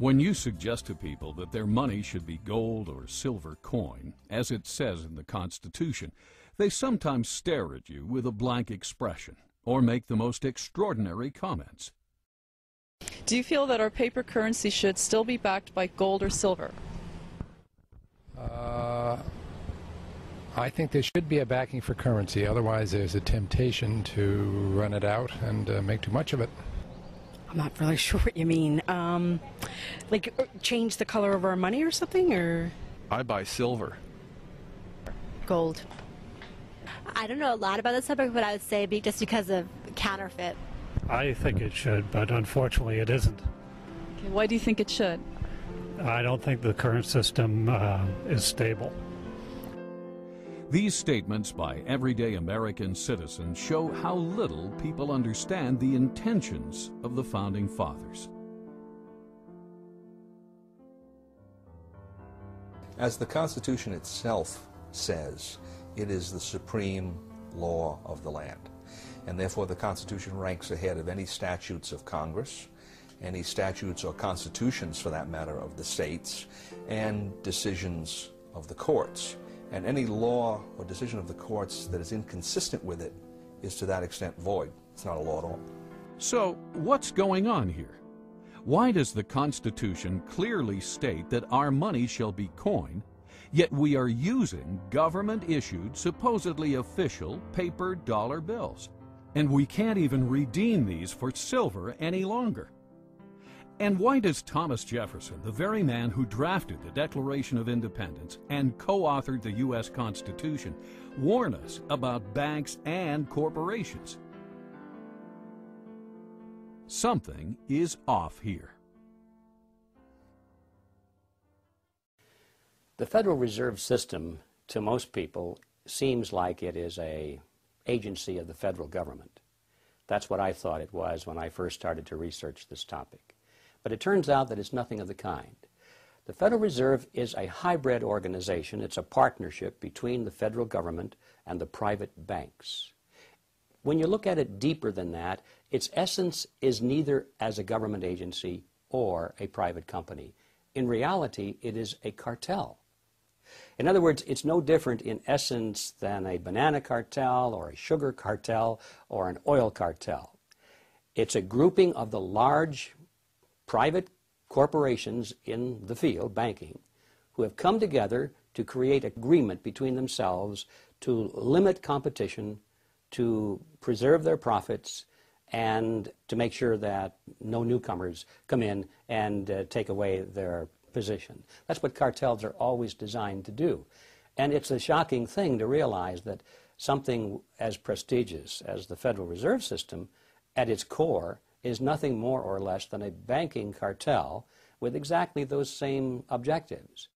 When you suggest to people that their money should be gold or silver coin, as it says in the Constitution, they sometimes stare at you with a blank expression or make the most extraordinary comments. Do you feel that our paper currency should still be backed by gold or silver? I think there should be a backing for currency. Otherwise, there's a temptation to run it out and make too much of it. I'm not really sure what you mean. Like change the color of our money or something, or? I buy silver. Gold. I don't know a lot about the subject, but I would say just because of counterfeit. I think it should, but unfortunately it isn't. Okay, why do you think it should? I don't think the current system is stable. These statements by everyday American citizens show how little people understand the intentions of the Founding Fathers. As the Constitution itself says, it is the supreme law of the land. And therefore the Constitution ranks ahead of any statutes of Congress, any statutes or constitutions, for that matter, of the states, and decisions of the courts. And any law or decision of the courts that is inconsistent with it is to that extent void. It's not a law at all. So, what's going on here? Why does the Constitution clearly state that our money shall be coin, yet we are using government-issued, supposedly official, paper dollar bills? And we can't even redeem these for silver any longer. And why does Thomas Jefferson, the very man who drafted the Declaration of Independence and co-authored the U.S. Constitution, warn us about banks and corporations? Something is off here. The Federal Reserve System, to most people, seems like it is an agency of the federal government. That's what I thought it was when I first started to research this topic. But it turns out that it's nothing of the kind. The Federal Reserve is a hybrid organization. It's a partnership between the federal government and the private banks. When you look at it deeper than that, its essence is neither as a government agency or a private company. In reality, it is a cartel. In other words, it's no different in essence than a banana cartel or a sugar cartel or an oil cartel. It's a grouping of the large private corporations in the field, banking, who have come together to create agreement between themselves to limit competition, to preserve their profits, and to make sure that no newcomers come in and take away their position. That's what cartels are always designed to do. And it's a shocking thing to realize that something as prestigious as the Federal Reserve System, at its core, is nothing more or less than a banking cartel with exactly those same objectives.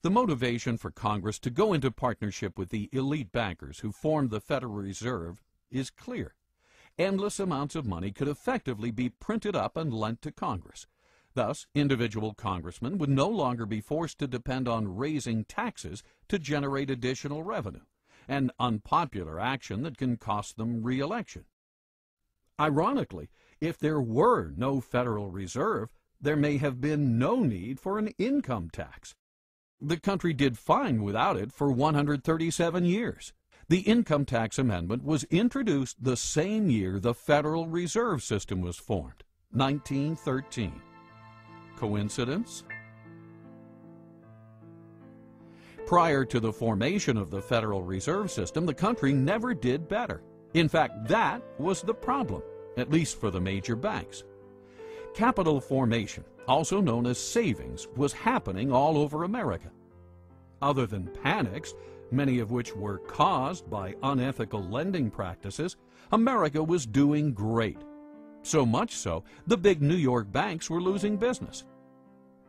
The motivation for Congress to go into partnership with the elite bankers who formed the Federal Reserve is clear. Endless amounts of money could effectively be printed up and lent to Congress. Thus, individual congressmen would no longer be forced to depend on raising taxes to generate additional revenue, an unpopular action that can cost them re-election. Ironically, if there were no Federal Reserve, there may have been no need for an income tax. The country did fine without it for 137 years. The income tax amendment was introduced the same year the Federal Reserve System was formed, 1913. Coincidence? Prior to the formation of the Federal Reserve System, the country never did better. In fact, that was the problem, at least for the major banks. Capital formation, also known as savings, was happening all over America. Other than panics, many of which were caused by unethical lending practices, America was doing great. So much so, the big New York banks were losing business.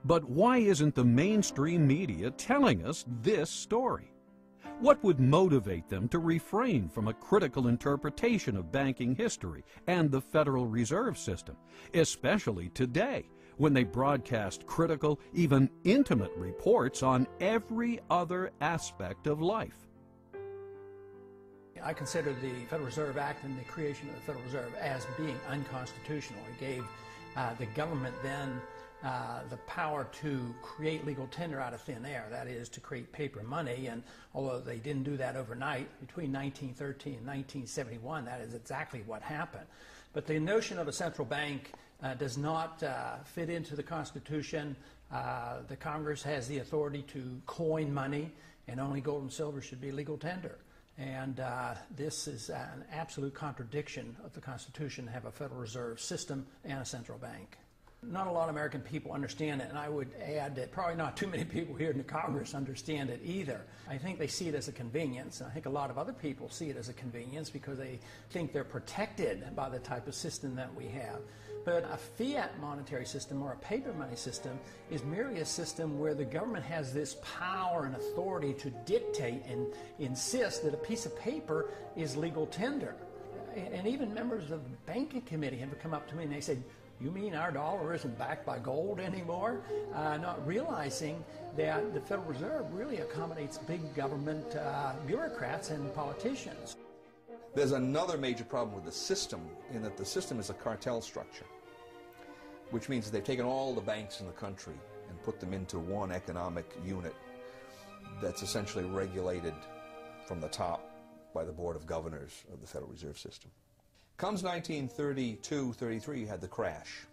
But why isn't the mainstream media telling us this story? What would motivate them to refrain from a critical interpretation of banking history and the Federal Reserve System, especially today, when they broadcast critical, even intimate reports on every other aspect of life? I consider the Federal Reserve Act and the creation of the Federal Reserve as being unconstitutional. It gave the government then the power to create legal tender out of thin air, that is, to create paper money. And although they didn't do that overnight, between 1913 and 1971, that is exactly what happened. But the notion of a central bank does not fit into the Constitution. The Congress has the authority to coin money, and only gold and silver should be legal tender. And this is an absolute contradiction of the Constitution to have a Federal Reserve System and a central bank. Not a lot of American people understand it, and I would add that probably not too many people here in the Congress understand it either. I think they see it as a convenience, and I think a lot of other people see it as a convenience because they think they're protected by the type of system that we have. But a fiat monetary system or a paper money system is merely a system where the government has this power and authority to dictate and insist that a piece of paper is legal tender. And even members of the banking committee have come up to me and they said, "You mean our dollar isn't backed by gold anymore?" Not realizing that the Federal Reserve really accommodates big government bureaucrats and politicians. There's another major problem with the system in that the system is a cartel structure, which means that they've taken all the banks in the country and put them into one economic unit that's essentially regulated from the top by the Board of Governors of the Federal Reserve System. Comes 1932-33, you had the crash.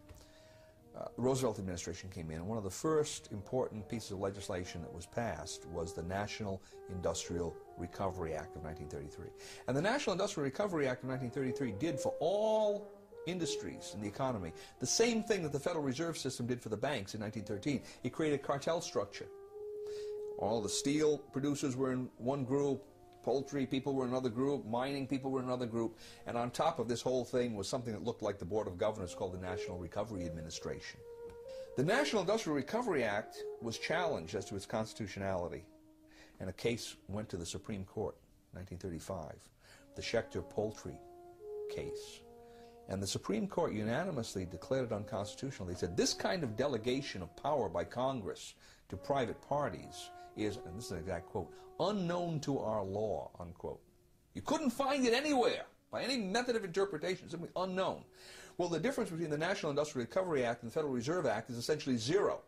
The Roosevelt administration came in, and one of the first important pieces of legislation that was passed was the National Industrial Recovery Act of 1933. And the National Industrial Recovery Act of 1933 did for all industries in the economy the same thing that the Federal Reserve System did for the banks in 1913. It created a cartel structure. All the steel producers were in one group, poultry people were in another group, mining people were in another group, and on top of this whole thing was something that looked like the Board of Governors called the National Recovery Administration. The National Industrial Recovery Act was challenged as to its constitutionality, and a case went to the Supreme Court in 1935, the Schechter poultry case. And the Supreme Court unanimously declared it unconstitutional. They said this kind of delegation of power by Congress to private parties is, and this is an exact quote, unknown to our law, unquote. You couldn't find it anywhere by any method of interpretation, simply unknown. Well, the difference between the National Industrial Recovery Act and the Federal Reserve Act is essentially zero.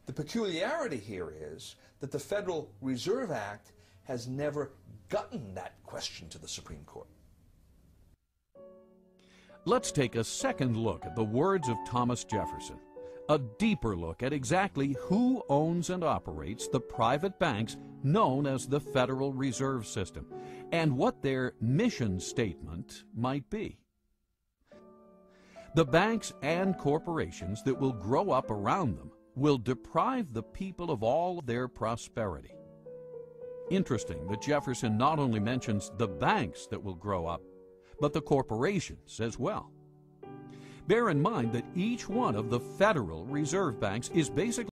The peculiarity here is that the Federal Reserve Act has never gotten that question to the Supreme Court. Let's take a second look at the words of Thomas Jefferson. A deeper look at exactly who owns and operates the private banks known as the Federal Reserve System, and what their mission statement might be. The banks and corporations that will grow up around them will deprive the people of all their prosperity. Interesting that Jefferson not only mentions the banks that will grow up, but the corporations as well. Bear in mind that each one of the Federal Reserve Banks is basically